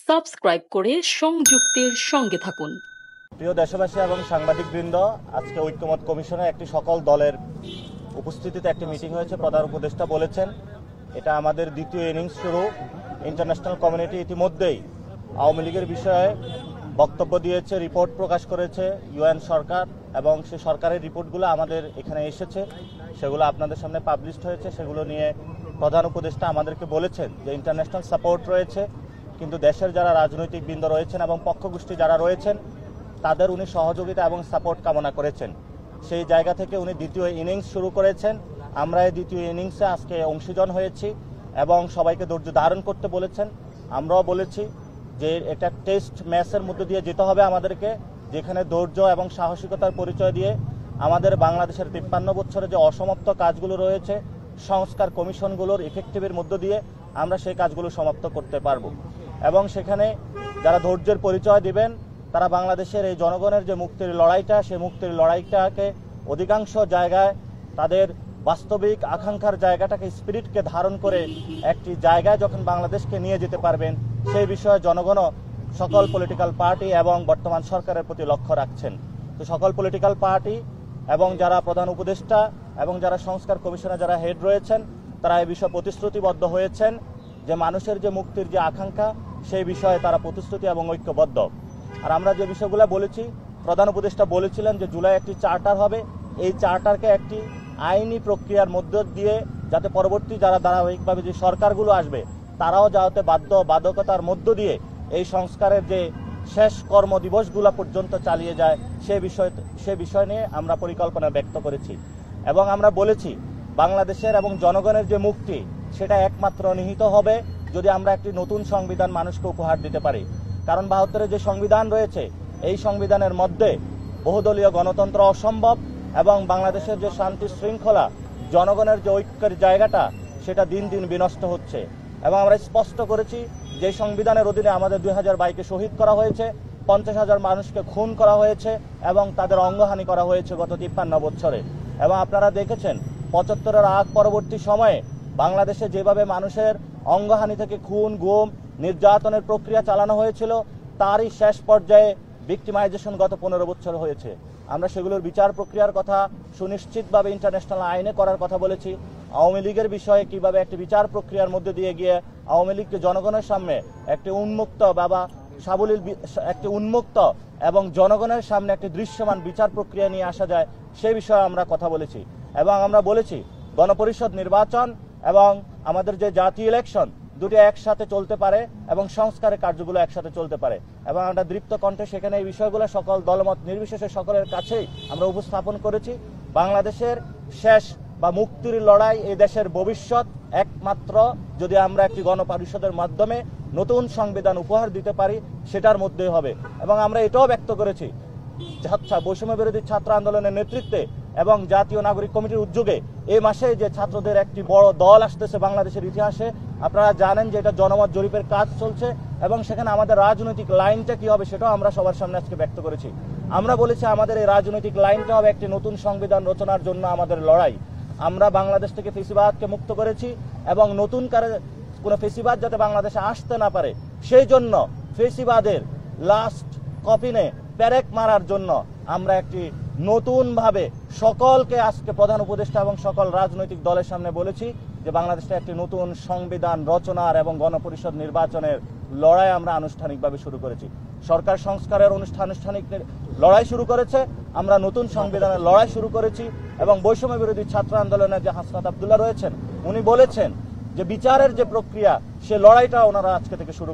Subscribe করে সংযুক্তের সঙ্গে থাকুন। প্রিয় দেশবাসী এবং সাংবাদিকবৃন্দ, আজকে ঐক্যমত কমিশনে একটি সকল দলের উপস্থিতিতে একটি মিটিং হয়েছে। প্রধান উপদেষ্টা বলেছেন এটা আমাদের দ্বিতীয় ইনিংস শুরু। ইন্টারন্যাশনাল কমিউনিটি ইতিমধ্যেই আওয়ামী লীগের বিষয়ে বক্তব্য দিয়েছে, রিপোর্ট প্রকাশ করেছে ইউএন সরকার, এবং সে সরকারের রিপোর্টগুলো আমাদের এখানে এসেছে, সেগুলো আপনাদের সামনে পাবলিশড হয়েছে। সেগুলো নিয়ে প্রধান উপদেষ্টা আমাদেরকে বলেছেন যে ইন্টারন্যাশনাল সাপোর্ট রয়েছে, কিন্তু দেশের যারা রাজনৈতিক বৃন্দ রয়েছেন এবং পক্ষগোষ্ঠী যারা রয়েছেন তাদের উনি সহযোগিতা এবং সাপোর্ট কামনা করেছেন। সেই জায়গা থেকে উনি দ্বিতীয় ইনিংস শুরু করেছেন। আমরা এই দ্বিতীয় ইনিংসে আজকে অংশীজন হয়েছি এবং সবাইকে ধৈর্য ধারণ করতে বলেছেন। আমরাও বলেছি যে এটা টেস্ট ম্যাচের মধ্যে দিয়ে যেতে হবে আমাদেরকে, যেখানে ধৈর্য এবং সাহসিকতার পরিচয় দিয়ে আমাদের বাংলাদেশের 53 বছরে যে অসমাপ্ত কাজগুলো রয়েছে সংস্কার কমিশনগুলোর ইফেক্টিভের মধ্য দিয়ে আমরা সেই কাজগুলো সমাপ্ত করতে পারবো। এবং সেখানে যারা ধৈর্যের পরিচয় দিবেন তারা বাংলাদেশের এই জনগণের যে মুক্তির লড়াইটা, সেই মুক্তির লড়াইটাকে অধিকাংশ জায়গায় তাদের বাস্তবিক আকাঙ্ক্ষার জায়গাটাকে, স্পিরিটকে ধারণ করে একটি জায়গায় যখন বাংলাদেশকে নিয়ে যেতে পারবেন, সেই বিষয়ে জনগণও সকল পলিটিক্যাল পার্টি এবং বর্তমান সরকারের প্রতি লক্ষ্য রাখছেন। তো সকল পলিটিক্যাল পার্টি এবং যারা প্রধান উপদেষ্টা এবং যারা সংস্কার কমিশনে যারা হেড রয়েছেন তারা এই বিষয়ে প্রতিশ্রুতিবদ্ধ হয়েছেন যে মানুষের যে মুক্তির যে আকাঙ্ক্ষা সেই বিষয়ে তারা প্রতিশ্রুতি এবং ঐক্যবদ্ধ। আর আমরা যে বিষয়গুলো বলেছি, প্রধান উপদেষ্টা বলেছিলেন যে জুলাই একটি চার্টার হবে, এই চার্টারকে একটি আইনি প্রক্রিয়ার মধ্য দিয়ে যাতে পরবর্তী যারা ধারাবাহিকভাবে যে সরকারগুলো আসবে তারাও যাতে বাধ্যকতার মধ্য দিয়ে এই সংস্কারের যে শেষ কর্মদিবসগুলো পর্যন্ত চালিয়ে যায় সে বিষয় নিয়ে আমরা পরিকল্পনা ব্যক্ত করেছি। এবং আমরা বলেছি বাংলাদেশের এবং জনগণের যে মুক্তি সেটা একমাত্র নিহিত হবে যদি আমরা একটি নতুন সংবিধান মানুষকে উপহার দিতে পারি। কারণ 72-এর যে সংবিধান রয়েছে এই সংবিধানের মধ্যে বহুদলীয় গণতন্ত্র অসম্ভব এবং বাংলাদেশের যে শান্তি শৃঙ্খলা, জনগণের যে ঐক্যের জায়গাটা সেটা দিন দিন বিনষ্ট হচ্ছে। এবং আমরা স্পষ্ট করেছি যে সংবিধানের অধীনে আমাদের 2000 ভাইকে শহীদ করা হয়েছে, 50,000 মানুষকে খুন করা হয়েছে এবং তাদের অঙ্গহানি করা হয়েছে গত 53 বছরে। এবং আপনারা দেখেছেন 75-এর আগ পরবর্তী সময়ে বাংলাদেশে যেভাবে মানুষের অঙ্গহানি থেকে খুন, গুম, নির্যাতনের প্রক্রিয়া চালানো হয়েছিল তারই শেষ পর্যায়ে ভিক্টিমাইজেশন গত 15 বছর হয়েছে। আমরা সেগুলোর বিচার প্রক্রিয়ার কথা সুনিশ্চিতভাবে ইন্টারন্যাশনাল আইনে করার কথা বলেছি। আওয়ামী লীগের বিষয়ে কিভাবে একটি বিচার প্রক্রিয়ার মধ্যে দিয়ে গিয়ে আওয়ামী লীগকে জনগণের সামনে একটি উন্মুক্ত এবং জনগণের সামনে একটি দৃশ্যমান বিচার প্রক্রিয়া নিয়ে আসা যায় সেই বিষয়ে আমরা কথা বলেছি। এবং আমরা বলেছি গণপরিষদ নির্বাচন এবং আমাদের যে জাতীয় ইলেকশন দুটি একসাথে চলতে পারে এবং সংস্কারের কার্যগুলো একসাথে চলতে পারে। এবং আমরা দৃপ্ত কণ্ঠে সেখানে এই বিষয়গুলো সকল দলমত নির্বিশেষে সকলের কাছেই আমরা উপস্থাপন করেছি। বাংলাদেশের শেষ বা মুক্তির লড়াই, এই দেশের ভবিষ্যৎ একমাত্র যদি আমরা একটি গণপরিষদের মাধ্যমে নতুন সংবিধান উপহার দিতে পারি সেটার মধ্যেই হবে। এবং আমরা এটাও ব্যক্ত করেছি বৈষম্য বিরোধী ছাত্র আন্দোলনের নেতৃত্বে এবং জাতীয় নাগরিক কমিটির উদ্যোগে এই মাসে যে ছাত্রদের একটি বড় দল আসতেছে বাংলাদেশের ইতিহাসে, আপনারা জানেন যে এটা জনমত জরিপের কাজ চলছে এবং সেখানে আমাদের রাজনৈতিক লাইনটা কি হবে সেটাও আমরা সবার সামনে আজকে ব্যক্ত করেছি। আমরা বলেছি আমাদের এই রাজনৈতিক লাইনটা হবে একটি নতুন সংবিধান রচনার জন্য আমাদের লড়াই। আমরা বাংলাদেশ থেকে ফেসিবাদকে মুক্ত করেছি এবং নতুন করে কোনো ফেসিবাদ যাতে বাংলাদেশে আসতে না পারে সেই জন্য ফেসিবাদের লাস্ট কপিনে পেরেক মারার জন্য আমরা একটি নতুনভাবে সকলকে আজকে প্রধান উপদেষ্টা এবং সকল রাজনৈতিক দলের সামনে বলেছি যে বাংলাদেশে একটি নতুন সংবিধান রচনার এবং গণপরিষদ নির্বাচনের লড়াই আমরা আনুষ্ঠানিকভাবে শুরু করেছি। সরকার সংস্কারের আনুষ্ঠানিক লড়াই শুরু করেছে, আমরা নতুন সংবিধানের লড়াই শুরু করেছি। এবং বৈষম্য বিরোধী ছাত্র আন্দোলনের যে হাসনাত আব্দুল্লাহ রয়েছেন উনি বলেছেন যে বিচারের যে প্রক্রিয়া সে লড়াইটা ওনারা আজকে থেকে শুরু